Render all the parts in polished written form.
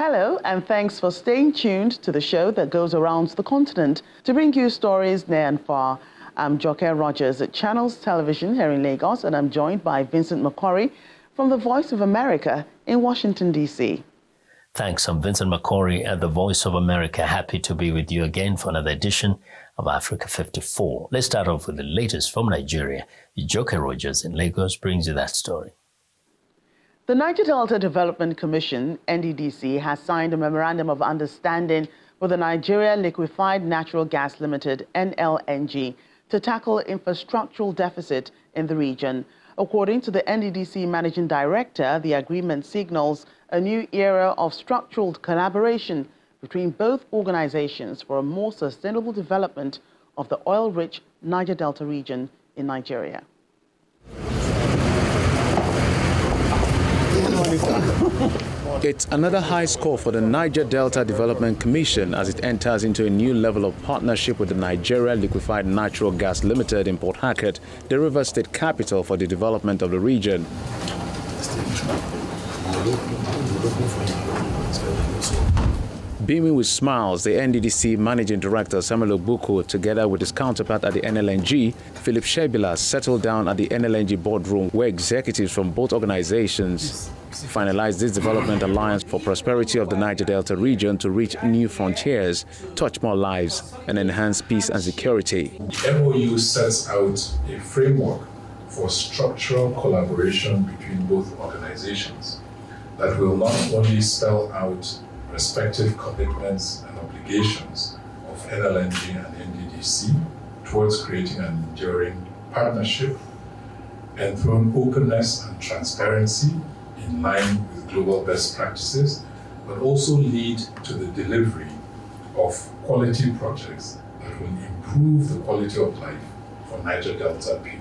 Hello, and thanks for staying tuned to the show that goes around the continent to bring you stories near and far. I'm Joke Rogers at Channels Television here in Lagos, and I'm joined by Vincent McCory from the Voice of America in Washington, D.C. Thanks. I'm Vincent McCory at the Voice of America. Happy to be with you again for another edition of Africa 54. Let's start off with the latest from Nigeria. Joke Rogers in Lagos brings you that story. The Niger Delta Development Commission, NDDC, has signed a memorandum of understanding with the Nigeria Liquefied Natural Gas Limited, NLNG, to tackle infrastructural deficit in the region. According to the NDDC Managing Director, the agreement signals a new era of structural collaboration between both organizations for a more sustainable development of the oil-rich Niger Delta region in Nigeria. It's another high score for the Niger Delta Development Commission as it enters into a new level of partnership with the Nigeria Liquefied Natural Gas Limited in Port Harcourt, the River State capital for the development of the region. Beaming with smiles, the NDDC Managing Director Samuel Obuku, together with his counterpart at the NLNG, Philip Shebila, settled down at the NLNG boardroom where executives from both organizations finalized this development alliance for prosperity of the Niger Delta region to reach new frontiers, touch more lives, and enhance peace and security. The MOU sets out a framework for structural collaboration between both organizations that will not only spell out respective commitments and obligations of NLNG and NDDC towards creating an enduring partnership, enthrone openness and transparency in line with global best practices, but also lead to the delivery of quality projects that will improve the quality of life for Niger Delta people.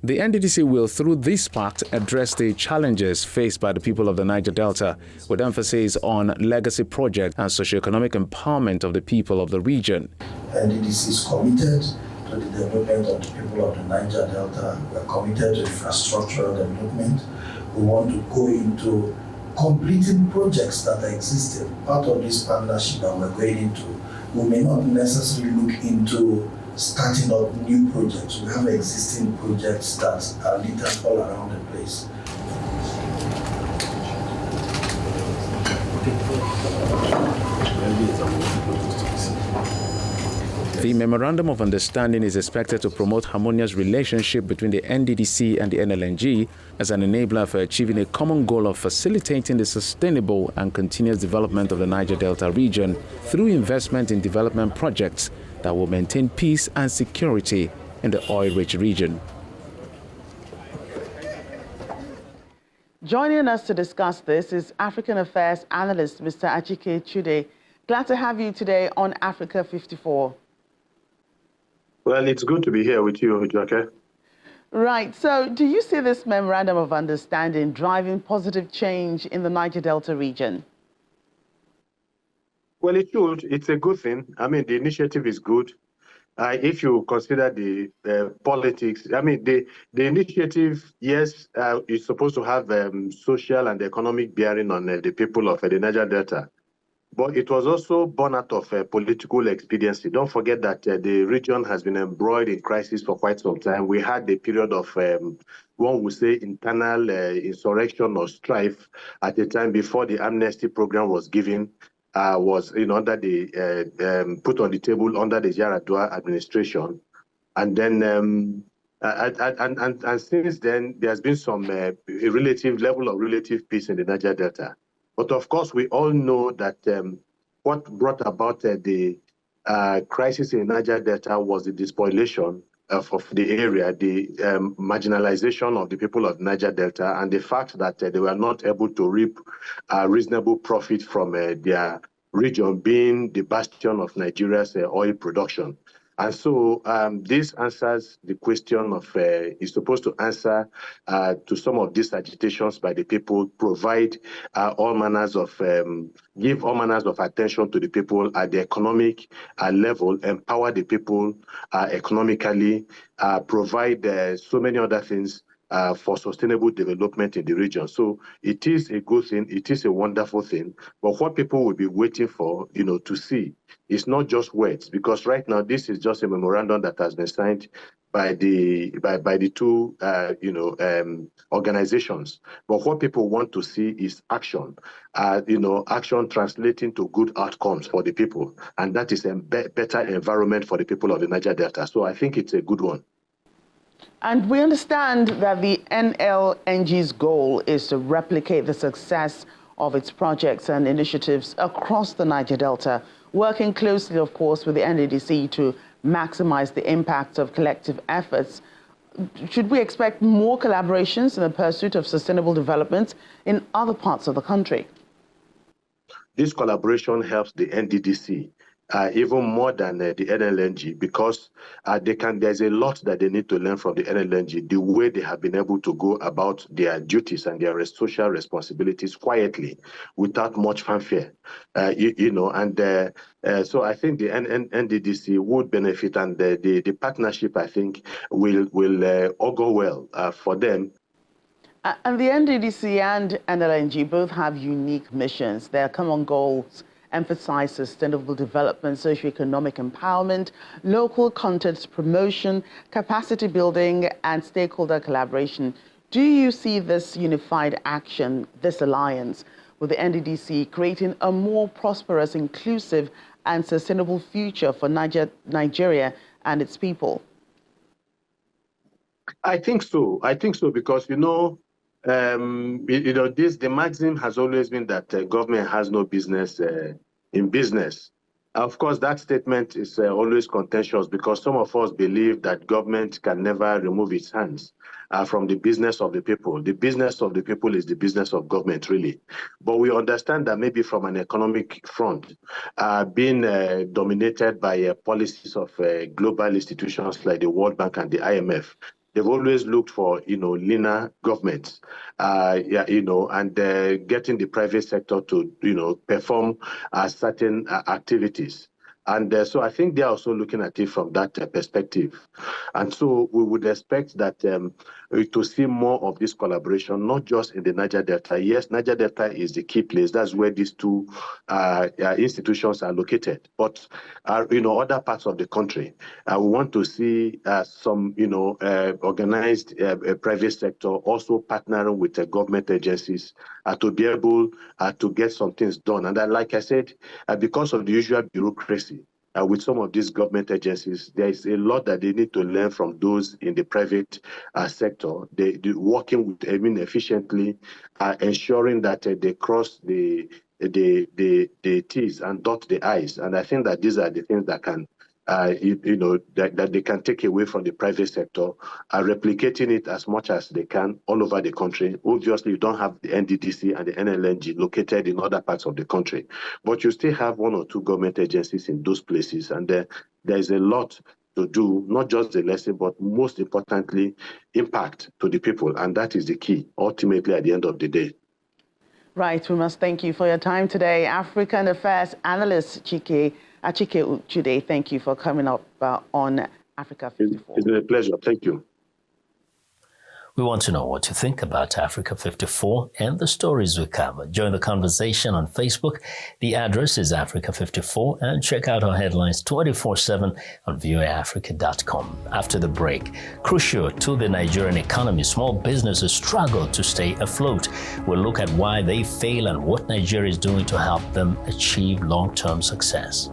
The NDDC will, through this pact, address the challenges faced by the people of the Niger Delta, with emphasis on legacy projects and socioeconomic empowerment of the people of the region. NDDC is committed to the development of the people of the Niger Delta. We are committed to infrastructural development. We want to go into completing projects that are existing. Part of this partnership that we're going into, we may not necessarily look into starting up new projects. We have existing projects that are littered all around the place. The Memorandum of Understanding is expected to promote harmonious relationship between the NDDC and the NLNG as an enabler for achieving a common goal of facilitating the sustainable and continuous development of the Niger Delta region through investment in development projects that will maintain peace and security in the oil-rich region. Joining us to discuss this is African Affairs Analyst, Mr. Achike Chude. Glad to have you today on Africa 54. Well, it's good to be here with you, Joke. Right. So do you see this memorandum of understanding driving positive change in the Niger Delta region? Well, it should. It's a good thing. I mean, the initiative is good. If you consider the politics, I mean, the initiative, yes, is supposed to have social and economic bearing on the people of the Niger Delta. But it was also born out of political expediency. Don't forget that the region has been embroiled in crisis for quite some time. We had the period of, one would say, internal insurrection or strife at the time before the amnesty program was given, was under the put on the table under the Yaradua administration. And then, and since then, there's been some relative level of relative peace in the Niger Delta. But of course, we all know that what brought about the crisis in Niger Delta was the despoilation of the area, the marginalization of the people of Niger Delta, and the fact that they were not able to reap reasonable profit from their region being the bastion of Nigeria's oil production. And so this answers the question of, is supposed to answer to some of these agitations by the people, provide all manners of, give all manners of attention to the people at the economic level, empower the people economically, provide so many other things for sustainable development in the region. So it is a good thing. It is a wonderful thing. But what people will be waiting for, to see is not just words, because right now this is just a memorandum that has been signed by the two organizations. But what people want to see is action. Action translating to good outcomes for the people, and that is a better environment for the people of the Niger Delta. So I think it's a good one. And we understand that the NLNG's goal is to replicate the success of its projects and initiatives across the Niger Delta, working closely, of course, with the NDDC to maximize the impact of collective efforts. Should we expect more collaborations in the pursuit of sustainable development in other parts of the country? This collaboration helps the NDDC even more than the NLNG, because there's a lot that they need to learn from the NLNG, the way they have been able to go about their duties and their social responsibilities quietly, without much fanfare, so I think the NDDC would benefit, and the partnership, I think, will augur well for them. And the NDDC and NLNG both have unique missions. Their common goals emphasize sustainable development, socioeconomic empowerment, local content promotion, capacity building, and stakeholder collaboration. Do you see this unified action, this alliance with the NDDC, creating a more prosperous, inclusive, and sustainable future for Nigeria and its people? I think so. Because the maxim has always been that government has no business in business. Of course, that statement is always contentious, because some of us believe that government can never remove its hands from the business of the people. The business of the people is the business of government, really. But we understand that maybe from an economic front, being dominated by policies of global institutions like the World Bank and the IMF, they've always looked for, leaner governments, and getting the private sector to, perform certain activities. And so I think they're also looking at it from that perspective. And so we would expect that to see more of this collaboration, not just in the Niger Delta. Yes, Niger Delta is the key place. That's where these two institutions are located. But, other parts of the country, we want to see some, organized private sector also partnering with the government agencies to be able to get some things done. And like I said, because of the usual bureaucracy, with some of these government agencies, there is a lot that they need to learn from those in the private sector. They're working with them efficiently, ensuring that they cross the T's and dot the I's. And I think that these are the things that can, that they can take away from the private sector, replicating it as much as they can all over the country. Obviously, you don't have the NDDC and the NLNG located in other parts of the country, but you still have one or two government agencies in those places, and there is a lot to do, not just the lesson, but most importantly, impact to the people, and that is the key, ultimately, at the end of the day. Right, we must thank you for your time today. African Affairs Analyst Chike Uchude, thank you for coming up on Africa 54. It's been a pleasure. Thank you. We want to know what you think about Africa 54 and the stories we cover. Join the conversation on Facebook. The address is Africa 54, and check out our headlines 24/7 on voaafrica.com. After the break, crucial to the Nigerian economy, small businesses struggle to stay afloat. We'll look at why they fail and what Nigeria is doing to help them achieve long-term success.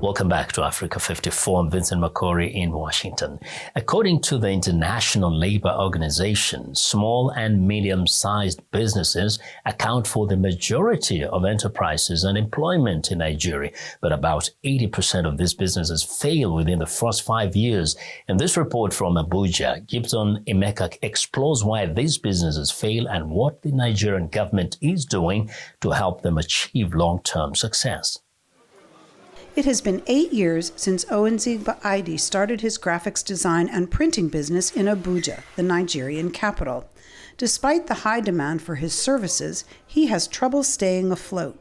Welcome back to Africa 54. I'm Vincent Makori in Washington. According to the International Labour Organization, small and medium-sized businesses account for the majority of enterprises and employment in Nigeria, but about 80% of these businesses fail within the first 5 years. In this report from Abuja, Gibson Emeka explores why these businesses fail and what the Nigerian government is doing to help them achieve long-term success. It has been 8 years since Owenzigba Idi started his graphics design and printing business in Abuja, the Nigerian capital. Despite the high demand for his services, he has trouble staying afloat.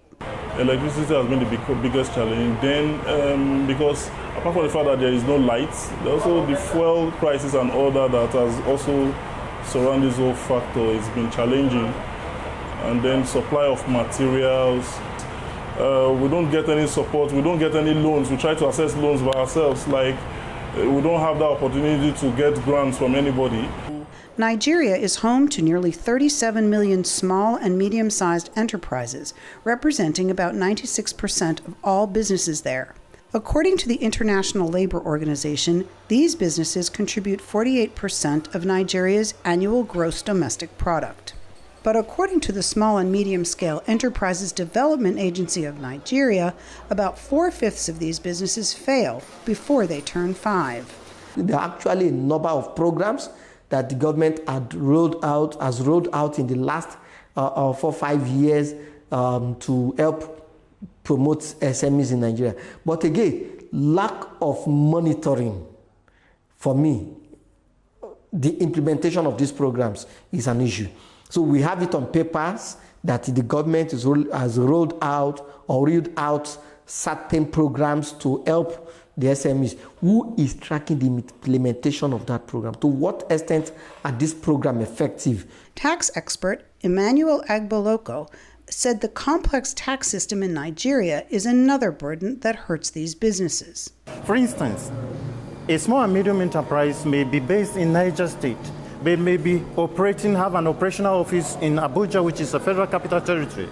electricity has been the biggest challenge. Then, because apart from the fact that there is no lights, also the fuel prices and all that has also surrounded this whole factor. It's been challenging. And then supply of materials. We don't get any support. We don't get any loans. We try to access loans by ourselves. Like, we don't have the opportunity to get grants from anybody. Nigeria is home to nearly 37 million small and medium-sized enterprises, representing about 96% of all businesses there. According to the International Labor Organization, these businesses contribute 48% of Nigeria's annual gross domestic product. But according to the Small and Medium-Scale Enterprises Development Agency of Nigeria, about 4/5 of these businesses fail before they turn 5. There are actually a number of programs that the government has rolled out in the last 4 or 5 years to help promote SMEs in Nigeria. But again, lack of monitoring, for me, the implementation of these programs is an issue. So we have it on papers that the government has rolled out certain programs to help the SMEs. Who is tracking the implementation of that program? To what extent are this program effective? Tax expert Emmanuel Agboloko said the complex tax system in Nigeria is another burden that hurts these businesses. For instance, a small and medium enterprise may be based in Niger State. They may have an operational office in Abuja, which is a federal capital territory.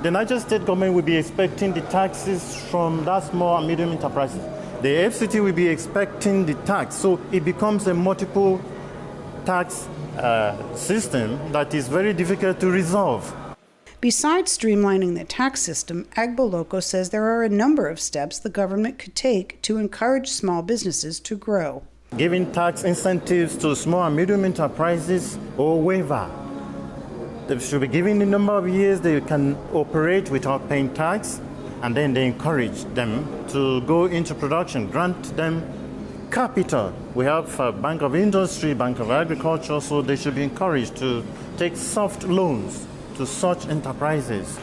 The Niger State government will be expecting the taxes from that small and medium enterprises. The FCT will be expecting the tax. So it becomes a multiple tax system that is very difficult to resolve. Besides streamlining the tax system, Agboloko says there are a number of steps the government could take to encourage small businesses to grow. Giving tax incentives to small and medium enterprises or waiver. They should be given the number of years they can operate without paying tax, and then they encourage them to go into production, grant them capital. We have Bank of Industry, Bank of Agriculture, so they should be encouraged to take soft loans to such enterprises.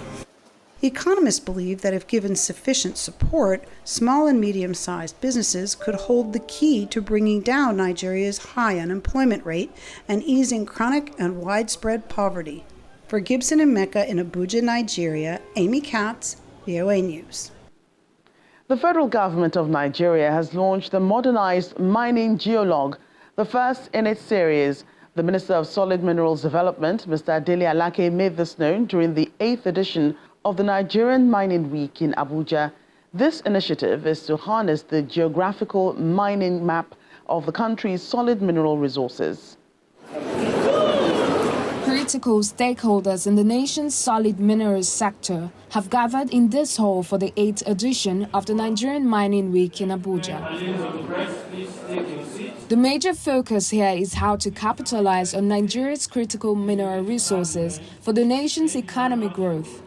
Economists believe that if given sufficient support, small and medium-sized businesses could hold the key to bringing down Nigeria's high unemployment rate and easing chronic and widespread poverty. For Gibson and Mecca in Abuja, Nigeria, Amy Katz, VOA News. The federal government of Nigeria has launched the modernized mining Geolog, the first in its series. The Minister of Solid Minerals Development, Mr. Adele Alake, made this known during the 8th edition of the Nigerian Mining Week in Abuja. This initiative is to harness the geographical mining map of the country's solid mineral resources. Critical stakeholders in the nation's solid minerals sector have gathered in this hall for the 8th edition of the Nigerian Mining Week in Abuja. The major focus here is how to capitalize on Nigeria's critical mineral resources for the nation's economic growth.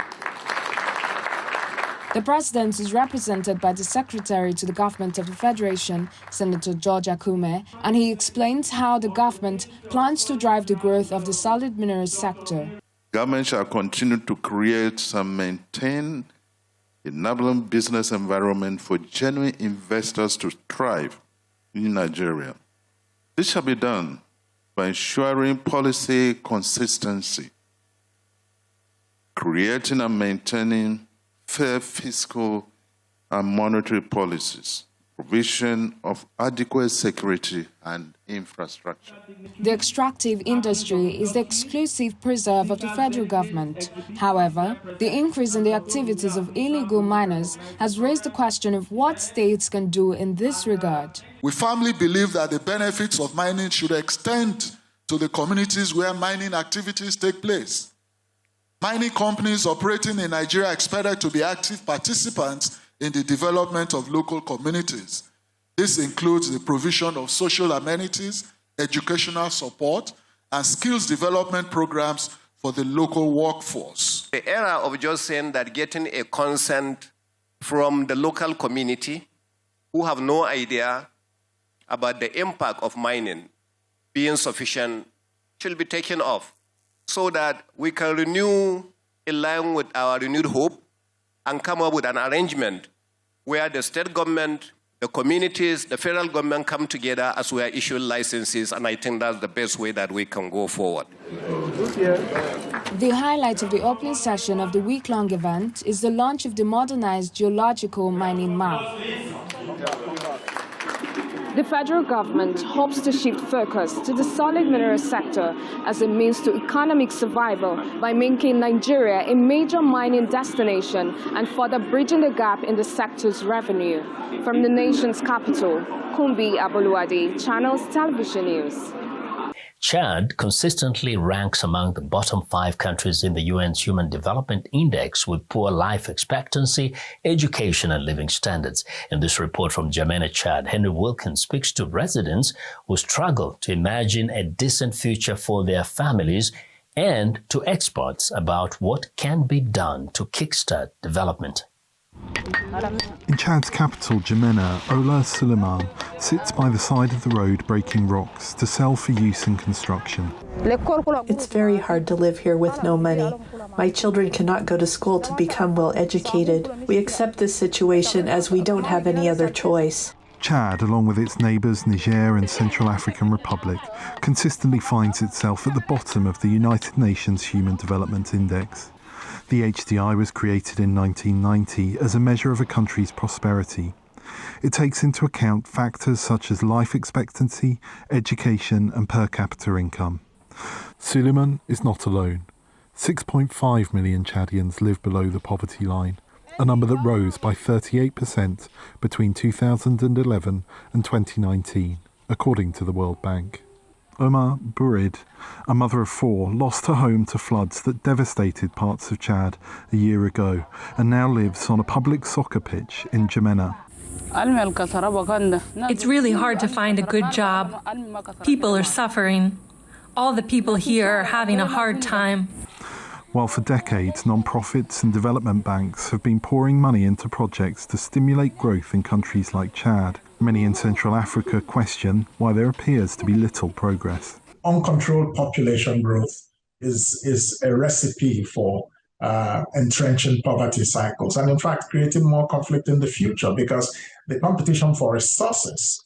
The president is represented by the Secretary to the Government of the Federation, Senator George Akume, and he explains how the government plans to drive the growth of the solid minerals sector. Government shall continue to create and maintain enabling business environment for genuine investors to thrive in Nigeria. This shall be done by ensuring policy consistency, creating and maintaining fair fiscal and monetary policies, provision of adequate security and infrastructure. The extractive industry is the exclusive preserve of the federal government. However, the increase in the activities of illegal miners has raised the question of what states can do in this regard. We firmly believe that the benefits of mining should extend to the communities where mining activities take place. Mining companies operating in Nigeria are expected to be active participants in the development of local communities. This includes the provision of social amenities, educational support, and skills development programs for the local workforce. The era of just saying that getting a consent from the local community who have no idea about the impact of mining being sufficient should be taken off, so that we can renew in line with our renewed hope and come up with an arrangement where the state government, the communities, the federal government come together as we are issuing licenses, and I think that's the best way that we can go forward. The highlight of the opening session of the week-long event is the launch of the modernized geological mining map. The federal government hopes to shift focus to the solid mineral sector as a means to economic survival by making Nigeria a major mining destination and further bridging the gap in the sector's revenue. From the nation's capital, Kumbi Aboluwade, Channels Television News. Chad consistently ranks among the bottom 5 countries in the UN's Human Development Index with poor life expectancy, education and living standards. In this report from N'Djamena, Chad, Henry Wilkins speaks to residents who struggle to imagine a decent future for their families and to experts about what can be done to kickstart development. In Chad's capital, N'Djamena, Ola Suleiman sits by the side of the road breaking rocks to sell for use in construction. It's very hard to live here with no money. My children cannot go to school to become well educated. We accept this situation as we don't have any other choice. Chad, along with its neighbours Niger and Central African Republic, consistently finds itself at the bottom of the United Nations Human Development Index. The HDI was created in 1990 as a measure of a country's prosperity. It takes into account factors such as life expectancy, education and per capita income. Suleiman is not alone. 6.5 million Chadians live below the poverty line, a number that rose by 38% between 2011 and 2019, according to the World Bank. Omar Bourid, a mother of 4, lost her home to floods that devastated parts of Chad a year ago and now lives on a public soccer pitch in N'Djamena. It's really hard to find a good job. People are suffering. All the people here are having a hard time. While for decades, non-profits and development banks have been pouring money into projects to stimulate growth in countries like Chad, many in Central Africa question why there appears to be little progress. Uncontrolled population growth is a recipe for entrenching poverty cycles and, in fact, creating more conflict in the future because the competition for resources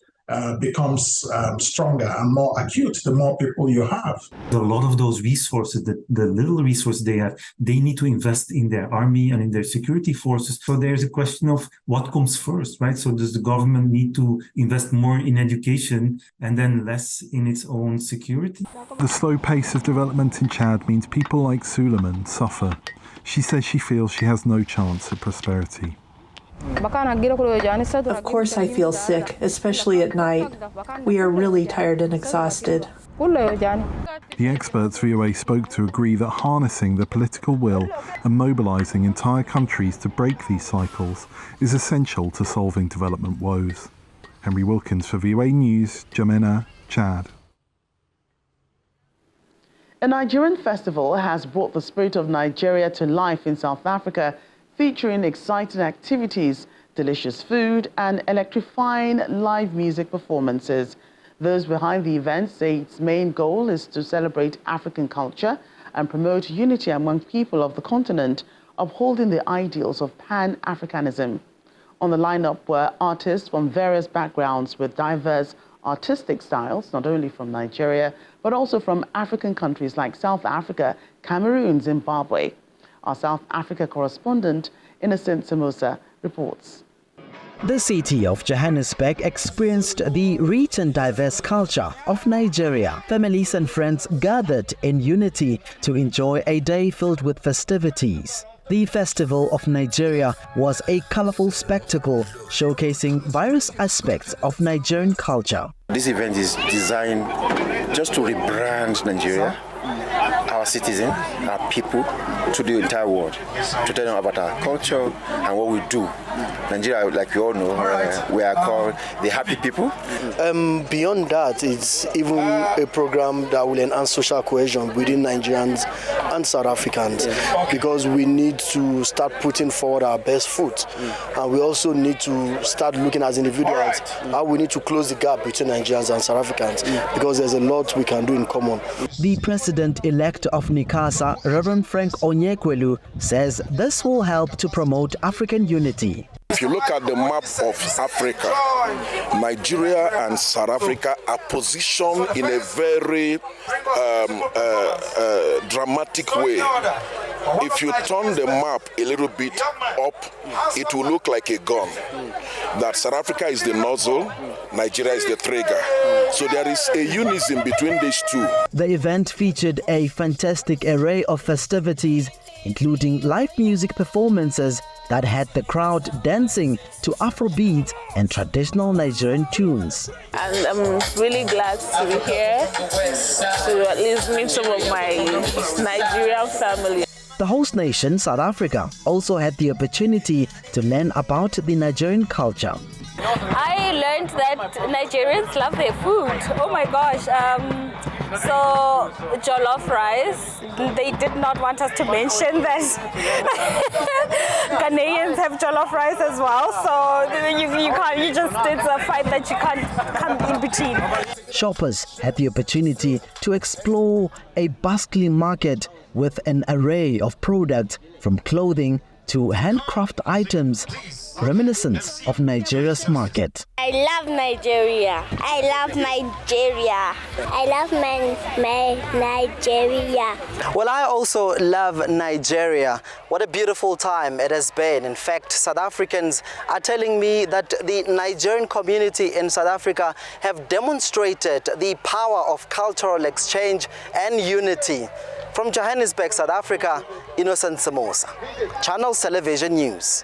becomes stronger and more acute the more people you have. A lot of those resources, the little resources they have, they need to invest in their army and in their security forces. So there's a question of what comes first, right? So does the government need to invest more in education and then less in its own security? The slow pace of development in Chad means people like Suleiman suffer. She says she feels she has no chance at prosperity. Of course I feel sick, especially at night. We are really tired and exhausted. The experts VOA spoke to agree that harnessing the political will and mobilising entire countries to break these cycles is essential to solving development woes. Henry Wilkins for VOA News, N'Djamena, Chad. A Nigerian festival has brought the spirit of Nigeria to life in South Africa, featuring exciting activities, delicious food, and electrifying live music performances. Those behind the event say its main goal is to celebrate African culture and promote unity among people of the continent, upholding the ideals of Pan-Africanism. On the lineup were artists from various backgrounds with diverse artistic styles, not only from Nigeria, but also from African countries like South Africa, Cameroon, Zimbabwe. Our South Africa correspondent, Innocent Samosa, reports. The city of Johannesburg experienced the rich and diverse culture of Nigeria. Families and friends gathered in unity to enjoy a day filled with festivities. The Festival of Nigeria was a colorful spectacle showcasing various aspects of Nigerian culture. This event is designed just to rebrand Nigeria, our citizens, our people, to the entire world, to tell them about our culture and what we do Nigeria, like you all know, we are called the happy people. Beyond that, it's even a program that will enhance social cohesion within Nigerians and South Africans, because we need to start putting forward our best foot. And we also need to start looking as individuals how we need to close the gap between Nigerians and South Africans, because there's a lot we can do in common. The president-elect of Nikasa, Reverend Frank Onyekwelu, says this will help to promote African unity. If you look at the map of Africa, Nigeria and South Africa are positioned in a very dramatic way. If you turn the map a little bit up, it will look like a gun. That South Africa is the nozzle, Nigeria is the trigger. So there is a unison between these two. The event featured a fantastic array of festivities, including live music performances that had the crowd dancing to Afrobeats and traditional Nigerian tunes. And I'm really glad to be here to at least meet some of my Nigerian family. The host nation, South Africa, also had the opportunity to learn about the Nigerian culture. I learned that Nigerians love their food. Oh my gosh. So jollof rice, they did not want us to mention that Ghanaians have jollof rice as well. So it's a fight that you can't come in between. Shoppers had the opportunity to explore a bustling market with an array of products from clothing to handcraft items, reminiscent of Nigeria's market. I love Nigeria. I love Nigeria. I love my Nigeria. Well, I also love Nigeria. What a beautiful time it has been. In fact, South Africans are telling me that the Nigerian community in South Africa have demonstrated the power of cultural exchange and unity. From Johannesburg, South Africa, Innocent Samosa, Channels Television News.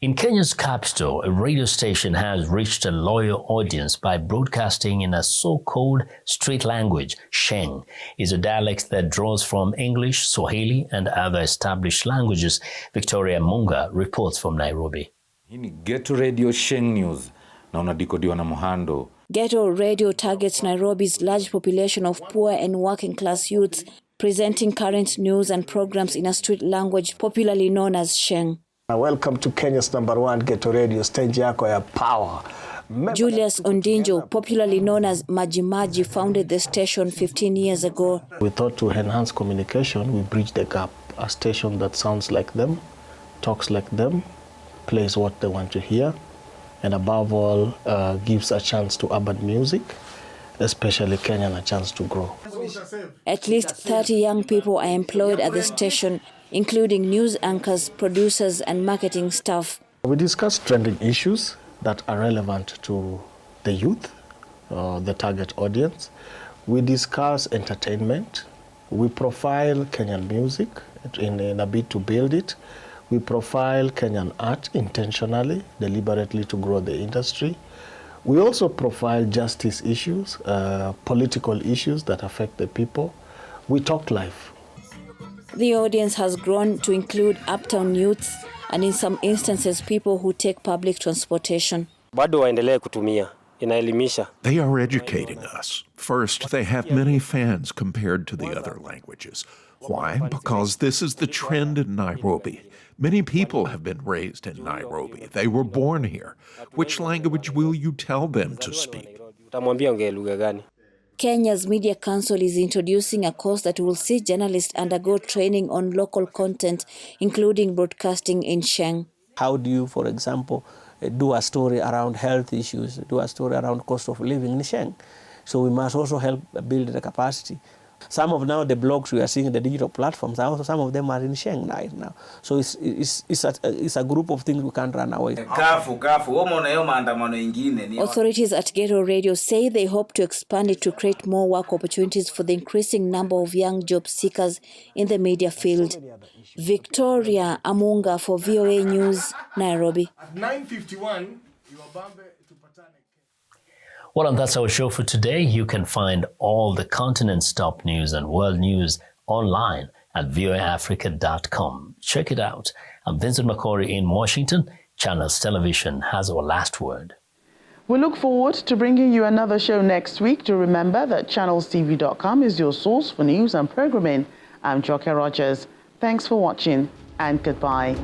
In Kenya's capital, a radio station has reached a loyal audience by broadcasting in a so-called street language. Sheng is a dialect that draws from English, Swahili, and other established languages. Victoria Munga reports from Nairobi. Hii ni Ghetto Radio Sheng News na unadikodiwa na Muhando. Ghetto Radio targets Nairobi's large population of poor and working-class youths, presenting current news and programs in a street language popularly known as Sheng. Welcome to Kenya's #1 Ghetto Radio, stage yako ya power. Julius Ondinjo, popularly known as Majimaji, founded the station 15 years ago. We thought to enhance communication, we bridge the gap. A station that sounds like them, talks like them, plays what they want to hear, and above all, gives a chance to urban music, especially Kenyan, a chance to grow. At least 30 young people are employed at the station, including news anchors, producers, and marketing staff. We discuss trending issues that are relevant to the youth, the target audience. We discuss entertainment. We profile Kenyan music in a bid to build it. We profile Kenyan art intentionally, deliberately to grow the industry. We also profile justice issues, political issues that affect the people. We talk life. The audience has grown to include uptown youths and in some instances people who take public transportation. Bado waendelee kutumia, inaelimisha. They are educating us. First, they have many fans compared to the other languages. Why? Because this is the trend in Nairobi. Many people have been raised in Nairobi. They were born here. Which language will you tell them to speak? Kenya's Media Council is introducing a course that will see journalists undergo training on local content, including broadcasting in Sheng. How do you, for example, do a story around health issues, do a story around cost of living in Sheng? So we must also help build the capacity. Some of now the blogs we are seeing in the digital platforms, also some of them are in Sheng right now. So it's a group of things we can't run away. Authorities at Ghetto Radio say they hope to expand it to create more work opportunities for the increasing number of young job seekers in the media field. Victoria Amunga for VOA News, Nairobi. At 9:51, Well, and that's our show for today. You can find all the continent's top news and world news online at voaafrica.com. Check it out. I'm Vincent McCory in Washington. Channels Television has our last word. We look forward to bringing you another show next week. To remember that channelstv.com is your source for news and programming. I'm Joke Rogers. Thanks for watching and goodbye.